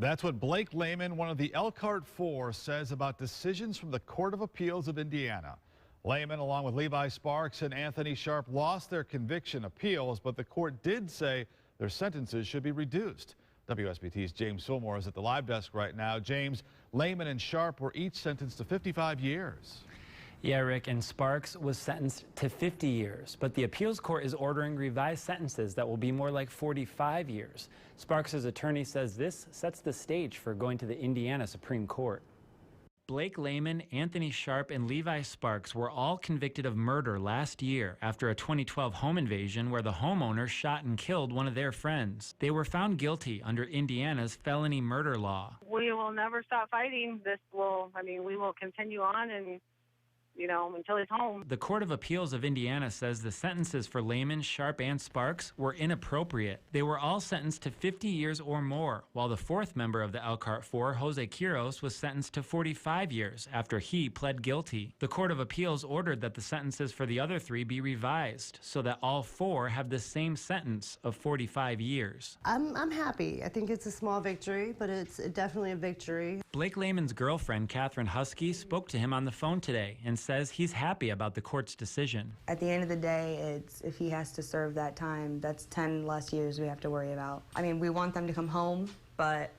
That's what Blake Lehman, one of the Elkhart Four, says about decisions from the Court of Appeals of Indiana. Lehman, along with Levi Sparks and Anthony Sharp, lost their conviction appeals, but the court did say their sentences should be reduced. WSBT's James Fillmore is at the live desk right now. James, Lehman and Sharp were each sentenced to 55 years. Yeah, Rick, and Sparks was sentenced to 50 years, but the appeals court is ordering revised sentences that will be more like 45 years. Sparks' attorney says this sets the stage for going to the Indiana Supreme Court. Blake Lehman, Anthony Sharp, and Levi Sparks were all convicted of murder last year after a 2012 home invasion where the homeowner shot and killed one of their friends. They were found guilty under Indiana's felony murder law. We will never stop fighting. We will continue on and until he's home. The Court of Appeals of Indiana says the sentences for Lehman, Sharp, and Sparks were inappropriate. They were all sentenced to 50 years or more, while the fourth member of the Elkhart Four, Jose Quiros, was sentenced to 45 years after he pled guilty. The Court of Appeals ordered that the sentences for the other three be revised so that all four have the same sentence of 45 years. I'm happy. I think it's a small victory, but it's definitely a victory. Blake Lehman's girlfriend, Catherine Husky, spoke to him on the phone today and says he's happy about the court's decision. At the end of the day, if he has to serve that time, that's 10 less years we have to worry about. We want them to come home, but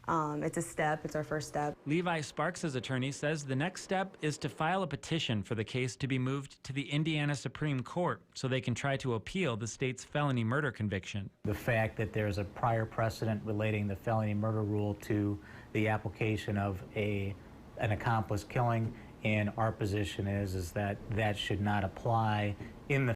it's a step. It's our first step. Levi Sparks' attorney says the next step is to file a petition for the case to be moved to the Indiana Supreme Court so they can try to appeal the state's felony murder conviction. The fact that there's a prior precedent relating the felony murder rule to the application of an accomplice killing, and our position is that that should not apply in the